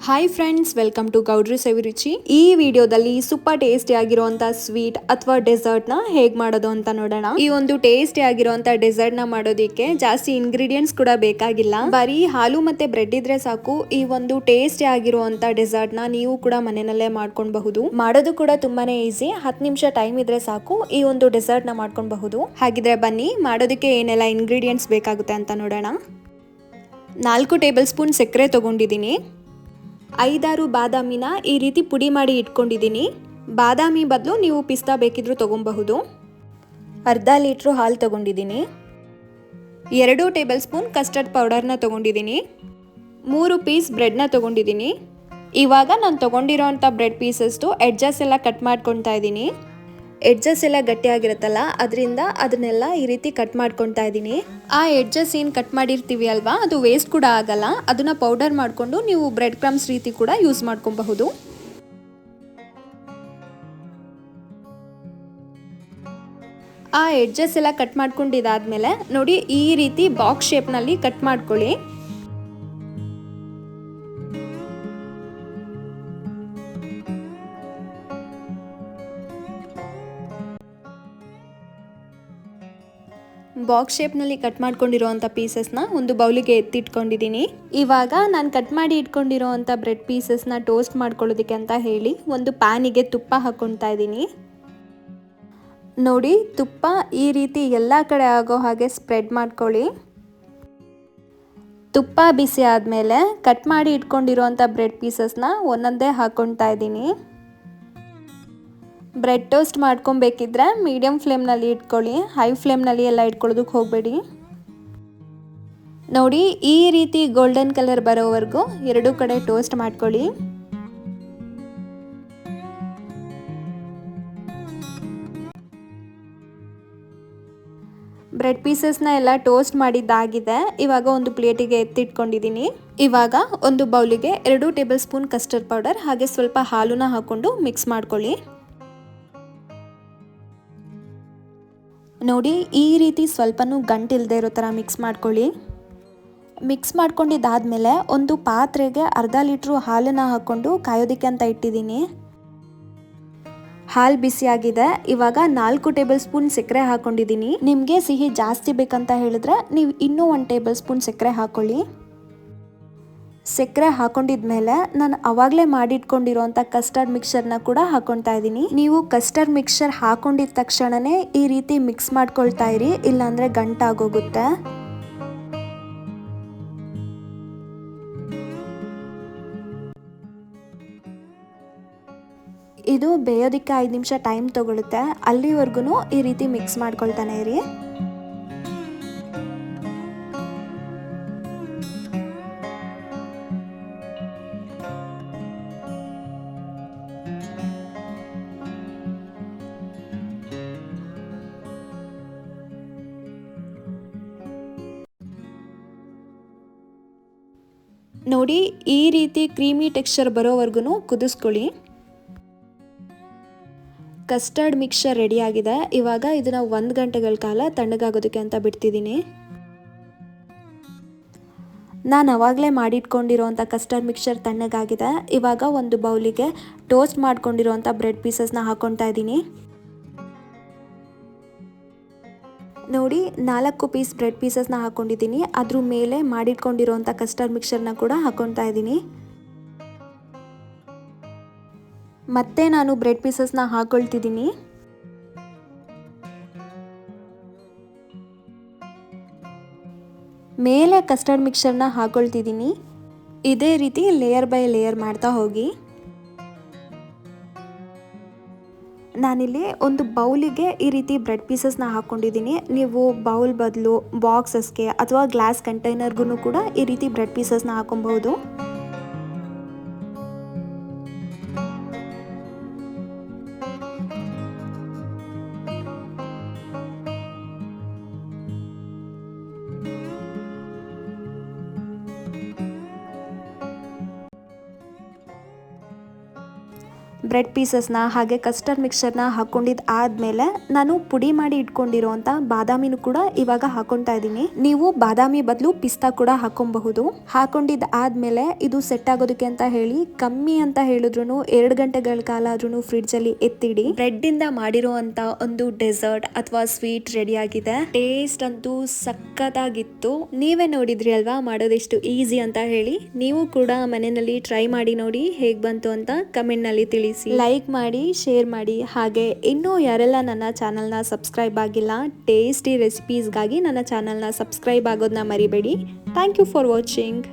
Hi friends, welcome to ಗೌಡ್ರಿ ಸವಿರುಚಿ. ಈ ವಿಡಿಯೋದಲ್ಲಿ super tasty ಆಗಿರುವಂತ ಸ್ವೀಟ್ ಅಥವಾ ಡೆಸರ್ಟ್ ನ ಹೇಗ್ ಮಾಡೋದು ಅಂತ ನೋಡೋಣ. ಈ ಒಂದು ಟೇಸ್ಟಿ ಆಗಿರುವಂತ ಡೆಸರ್ಟ್ ನ ಮಾಡೋದಿಕ್ಕೆ ಜಾಸ್ತಿ ಇಂಗ್ರೀಡಿಯೆಂಟ್ಸ್ ಕೂಡ ಬೇಕಾಗಿಲ್ಲ. ಬರೀ ಹಾಲು ಮತ್ತೆ ಬ್ರೆಡ್ ಇದ್ರೆ ಸಾಕು. ಈ ಒಂದು ಟೇಸ್ಟಿ ಆಗಿರುವಂತ ಡೆಸರ್ಟ್ ನ ನೀವು ಕೂಡ ಮನೆಯಲ್ಲೇ ಮಾಡ್ಕೊಳ್ಬಹುದು. ಮಾಡೋದು ಕೂಡ ತುಂಬಾನೇ ಈಸಿ. 10 ನಿಮಿಷ ಟೈಮ್ ಇದ್ರೆ ಸಾಕು ಈ ಒಂದು ಡೆಸರ್ಟ್ ನ ಮಾಡ್ಕೊಳ್ಬಹುದು. ಹಾಗಿದ್ರೆ ಬನ್ನಿ ಮಾಡೋದಕ್ಕೆ ಏನೆಲ್ಲ ಇಂಗ್ರೀಡಿಯೆಂಟ್ಸ್ ಬೇಕಾಗುತ್ತೆ ಅಂತ ನೋಡೋಣ. 4 ಟೇಬಲ್ ಸ್ಪೂನ್ ಸಕ್ಕರೆ ತಗೊಂಡಿದ್ದೀನಿ. 5-6 ಬಾದಾಮಿನ ಈ ರೀತಿ ಪುಡಿ ಮಾಡಿ ಇಟ್ಕೊಂಡಿದ್ದೀನಿ. ಬಾದಾಮಿ ಬದಲು ನೀವು ಪಿಸ್ತಾ ಬೇಕಿದ್ರೂ ತಗೊಬಹುದು. ಅರ್ಧ ಲೀಟ್ರು ಹಾಲು ತಗೊಂಡಿದ್ದೀನಿ. 2 ಟೇಬಲ್ ಸ್ಪೂನ್ ಕಸ್ಟರ್ಡ್ ಪೌಡರ್ನ ತಗೊಂಡಿದ್ದೀನಿ. 3 ಪೀಸ್ ಬ್ರೆಡ್ನ ತಗೊಂಡಿದ್ದೀನಿ. ಇವಾಗ ನಾನು ತಗೊಂಡಿರೋಂಥ ಬ್ರೆಡ್ ಪೀಸಸ್ದು ಎಡ್ಜಸ್ ಎಲ್ಲ ಕಟ್ ಮಾಡ್ಕೊತಾ ಇದ್ದೀನಿ. ಎಡ್ಜಸ್ ಎಲ್ಲ ಗಟ್ಟಿಯಾಗಿರುತ್ತಲ್ಲ, ಅದರಿಂದ ಅದನ್ನೆಲ್ಲ ಈ ರೀತಿ ಕಟ್ ಮಾಡ್ಕೊತಾ ಇದ್ದೀನಿ. ಆ ಎಡ್ಜಸ್ ಏನು ಕಟ್ ಮಾಡಿರ್ತೀವಿ ಅಲ್ವಾ, ಅದು ವೇಸ್ಟ್ ಕೂಡ ಆಗಲ್ಲ. ಅದನ್ನ ಪೌಡರ್ ಮಾಡಿಕೊಂಡು ನೀವು ಬ್ರೆಡ್ ಕ್ರಮ್ಸ್ ರೀತಿ ಕೂಡ ಯೂಸ್ ಮಾಡ್ಕೊಬಹುದು. ಆ ಎಡ್ಜಸ್ ಎಲ್ಲ ಕಟ್ ಮಾಡ್ಕೊಂಡಿದ್ದಾದ್ಮೇಲೆ ನೋಡಿ, ಈ ರೀತಿ ಬಾಕ್ಸ್ ಶೇಪ್ನಲ್ಲಿ ಕಟ್ ಮಾಡ್ಕೊಳ್ಳಿ. ಬಾಕ್ಸ್ ಶೇಪ್ನಲ್ಲಿ ಕಟ್ ಮಾಡ್ಕೊಂಡಿರೋವಂಥ ಪೀಸಸ್ನ ಒಂದು ಬೌಲಿಗೆ ಎತ್ತಿಟ್ಕೊಂಡಿದ್ದೀನಿ. ಇವಾಗ ನಾನು ಕಟ್ ಮಾಡಿ ಇಟ್ಕೊಂಡಿರೋವಂಥ ಬ್ರೆಡ್ ಪೀಸಸ್ನ ಟೋಸ್ಟ್ ಮಾಡ್ಕೊಳ್ಳೋದಕ್ಕೆ ಅಂತ ಹೇಳಿ ಒಂದು ಪ್ಯಾನಿಗೆ ತುಪ್ಪ ಹಾಕ್ಕೊತಾ ಇದ್ದೀನಿ. ನೋಡಿ, ತುಪ್ಪ ಈ ರೀತಿ ಎಲ್ಲ ಕಡೆ ಆಗೋ ಹಾಗೆ ಸ್ಪ್ರೆಡ್ ಮಾಡ್ಕೊಳ್ಳಿ. ತುಪ್ಪ ಬಿಸಿ ಆದಮೇಲೆ ಕಟ್ ಮಾಡಿ ಇಟ್ಕೊಂಡಿರೋವಂಥ ಬ್ರೆಡ್ ಪೀಸಸ್ನ ಒಂದೊಂದೇ ಹಾಕ್ಕೊತಾ ಇದ್ದೀನಿ. ಬ್ರೆಡ್ ಟೋಸ್ಟ್ ಮಾಡ್ಕೊಬೇಕಿದ್ರೆ ಮೀಡಿಯಂ ಫ್ಲೇಮ್ನಲ್ಲಿ ಇಟ್ಕೊಳ್ಳಿ. ಹೈ ಫ್ಲೇಮ್ನಲ್ಲಿ ಎಲ್ಲ ಇಟ್ಕೊಳ್ಳೋದಕ್ಕೆ ಹೋಗಬೇಡಿ. ನೋಡಿ, ಈ ರೀತಿ ಗೋಲ್ಡನ್ ಕಲರ್ ಬರೋವರೆಗೂ ಎರಡೂ ಕಡೆ ಟೋಸ್ಟ್ ಮಾಡ್ಕೊಳ್ಳಿ. ಬ್ರೆಡ್ ಪೀಸಸ್ನ ಎಲ್ಲ ಟೋಸ್ಟ್ ಮಾಡಿದ್ದಾಗಿದೆ. ಇವಾಗ ಒಂದು ಪ್ಲೇಟಿಗೆ ಎತ್ತಿಟ್ಕೊಂಡಿದ್ದೀನಿ. ಇವಾಗ ಒಂದು ಬೌಲಿಗೆ 2 ಟೇಬಲ್ ಸ್ಪೂನ್ ಕಸ್ಟರ್ಡ್ ಪೌಡರ್ ಹಾಗೆ ಸ್ವಲ್ಪ ಹಾಲನ್ನ ಹಾಕ್ಕೊಂಡು ಮಿಕ್ಸ್ ಮಾಡ್ಕೊಳ್ಳಿ. ನೋಡಿ, ಈ ರೀತಿ ಸ್ವಲ್ಪನೂ ಗಂಟಿಲ್ಲದೆ ಇರೋ ಥರ ಮಿಕ್ಸ್ ಮಾಡ್ಕೊಳ್ಳಿ. ಮಿಕ್ಸ್ ಮಾಡ್ಕೊಂಡಿದ್ದಾದಮೇಲೆ ಒಂದು ಪಾತ್ರೆಗೆ ಅರ್ಧ ಲೀಟ್ರು ಹಾಲನ್ನು ಹಾಕ್ಕೊಂಡು ಕಾಯೋದಕ್ಕೆ ಅಂತ ಇಟ್ಟಿದ್ದೀನಿ. ಹಾಲು ಬಿಸಿಯಾಗಿದೆ. ಇವಾಗ 4 ಟೇಬಲ್ ಸ್ಪೂನ್ ಸಕ್ಕರೆ ಹಾಕ್ಕೊಂಡಿದ್ದೀನಿ. ನಿಮಗೆ ಸಿಹಿ ಜಾಸ್ತಿ ಬೇಕಂತ ಹೇಳಿದ್ರೆ ನೀವು ಇನ್ನೂ 1 ಟೇಬಲ್ ಸ್ಪೂನ್ ಸಕ್ಕರೆ ಹಾಕ್ಕೊಳ್ಳಿ. ಸಕ್ಕರೆ ಹಾಕೊಂಡಿದ್ಮೇಲೆ ನಾನು ಅವಾಗಲೇ ಮಾಡಿಟ್ಕೊಂಡಿರೋಂಥ ಕಸ್ಟರ್ಡ್ ಮಿಕ್ಸರ್ನ ಕೂಡ ಹಾಕೊತಾ ಇದ್ದೀನಿ. ನೀವು ಕಸ್ಟರ್ಡ್ ಮಿಕ್ಸರ್ ಹಾಕೊಂಡಿದ ತಕ್ಷಣನೇ ಈ ರೀತಿ ಮಿಕ್ಸ್ ಮಾಡ್ಕೊಳ್ತಾ ಇರಿ, ಇಲ್ಲಾಂದ್ರೆ ಗಂಟಾಗೋಗುತ್ತೆ. ಇದು ಬೇಯೋದಕ್ಕೆ 5 ನಿಮಿಷ ಟೈಮ್ ತಗೊಳುತ್ತೆ. ಅಲ್ಲಿವರೆಗೂ ಈ ರೀತಿ ಮಿಕ್ಸ್ ಮಾಡ್ಕೊಳ್ತಾನೆ ಇರಿ. ನೋಡಿ, ಈ ರೀತಿ ಕ್ರೀಮಿ ಟೆಕ್ಸ್ಚರ್ ಬರೋವರೆಗೂ ಕುದಿಸ್ಕೊಳ್ಳಿ. ಕಸ್ಟರ್ಡ್ ಮಿಕ್ಸ್ಚರ್ ರೆಡಿ ಆಗಿದೆ. ಇವಾಗ ಇದನ್ನ 1 ಗಂಟೆಗಳ ಕಾಲ ತಣ್ಣಗಾಗೋದಕ್ಕೆ ಅಂತ ಬಿಡ್ತಿದ್ದೀನಿ. ನಾನು ಅವಾಗಲೇ ಮಾಡಿಟ್ಕೊಂಡಿರೋಂಥ ಕಸ್ಟರ್ಡ್ ಮಿಕ್ಸ್ಚರ್ ತಣ್ಣಗಾಗಿದೆ. ಇವಾಗ ಒಂದು ಬೌಲಿಗೆ ಟೋಸ್ಟ್ ಮಾಡ್ಕೊಂಡಿರೋಂಥ ಬ್ರೆಡ್ ಪೀಸಸ್ನ ಹಾಕ್ಕೊತಾ ಇದ್ದೀನಿ. ನೋಡಿ, 4 ಪೀಸ್ ಬ್ರೆಡ್ ಪೀಸಸ್ನ ಹಾಕ್ಕೊಂಡಿದ್ದೀನಿ. ಅದ್ರ ಮೇಲೆ ಮಾಡಿಟ್ಕೊಂಡಿರೋಂಥ ಕಸ್ಟರ್ಡ್ ಮಿಕ್ಸರ್ನ ಕೂಡ ಹಾಕ್ಕೊತಾ ಇದ್ದೀನಿ. ಮತ್ತೆ ನಾನು ಬ್ರೆಡ್ ಪೀಸಸ್ನ ಹಾಕ್ಕೊಳ್ತಿದ್ದೀನಿ. ಮೇಲೆ ಕಸ್ಟರ್ಡ್ ಮಿಕ್ಸರ್ನ ಹಾಕ್ಕೊಳ್ತಿದ್ದೀನಿ. ಇದೇ ರೀತಿ ಲೇಯರ್ ಬೈ ಲೇಯರ್ ಮಾಡ್ತಾ ಹೋಗಿ. ನಾನಿಲ್ಲಿ ಒಂದು ಬೌಲಿಗೆ ಈ ರೀತಿ ಬ್ರೆಡ್ ಪೀಸಸ್ನ ಹಾಕ್ಕೊಂಡಿದ್ದೀನಿ. ನೀವು ಬೌಲ್ ಬದಲು ಬಾಕ್ಸಸ್ಗೆ ಅಥವಾ ಗ್ಲಾಸ್ ಕಂಟೈನರ್ಗೂ ಕೂಡ ಈ ರೀತಿ ಬ್ರೆಡ್ ಪೀಸಸ್ನ ಹಾಕೊಬಹುದು. ಬ್ರೆಡ್ ಪೀಸಸ್ನ ಹಾಗೆ ಕಸ್ಟರ್ಡ್ ಮಿಕ್ಸ್ಚರ್ನ ಹಾಕೊಂಡಿದ್ ಆದ್ಮೇಲೆ ನಾನು ಪುಡಿ ಮಾಡಿ ಇಟ್ಕೊಂಡಿರೋಂತ ಬಾದಾಮಿನೂ ಕೂಡ ಇವಾಗ ಹಾಕೊಂತಾ ಇದೀನಿ. ನೀವು ಬಾದಾಮಿ ಬದಲು ಪಿಸ್ತಾ ಕೂಡ ಹಾಕೊಬಹುದು. ಹಾಕೊಂಡಿದ್ ಆದ್ಮೇಲೆ ಇದು ಸೆಟ್ ಆಗೋದಕ್ಕೆ ಅಂತ ಹೇಳಿ ಕಮ್ಮಿ ಅಂತ ಹೇಳಿದ್ರು 2 ಗಂಟೆಗಳ ಕಾಲ ಆದ್ರೂ ಫ್ರಿಡ್ಜ್ ಅಲ್ಲಿ ಎತ್ತಿಡಿ. ಬ್ರೆಡ್ ಇಂದ ಮಾಡಿರುವಂತ ಒಂದು ಡೆಸರ್ಟ್ ಅಥವಾ ಸ್ವೀಟ್ ರೆಡಿ ಆಗಿದೆ. ಟೇಸ್ಟ್ ಅಂತೂ ಸಕ್ಕತ್ತಾಗಿತ್ತು. ನೀವೇ ನೋಡಿದ್ರಿ ಅಲ್ವಾ ಮಾಡೋದೆಷ್ಟು ಈಸಿ ಅಂತ ಹೇಳಿ. ನೀವು ಕೂಡ ಮನೆಯಲ್ಲಿ ಟ್ರೈ ಮಾಡಿ ನೋಡಿ ಹೇಗ್ ಬಂತು ಅಂತ ಕಮೆಂಟ್ ನಲ್ಲಿ ತಿಳಿಸಿ. ಲೈಕ್ ಮಾಡಿ, ಶೇರ್ ಮಾಡಿ. ಹಾಗೆ ಇನ್ನೂ ಯಾರೆಲ್ಲ ನನ್ನ ಚಾನಲ್ನ ಸಬ್ಸ್ಕ್ರೈಬ್ ಆಗಿಲ್ಲ, ಟೇಸ್ಟಿ ರೆಸಿಪೀಸ್ಗಾಗಿ ನನ್ನ ಚಾನಲ್ನ ಸಬ್ಸ್ಕ್ರೈಬ್ ಆಗೋದನ್ನ ಮರಿಬೇಡಿ. Thank you for watching.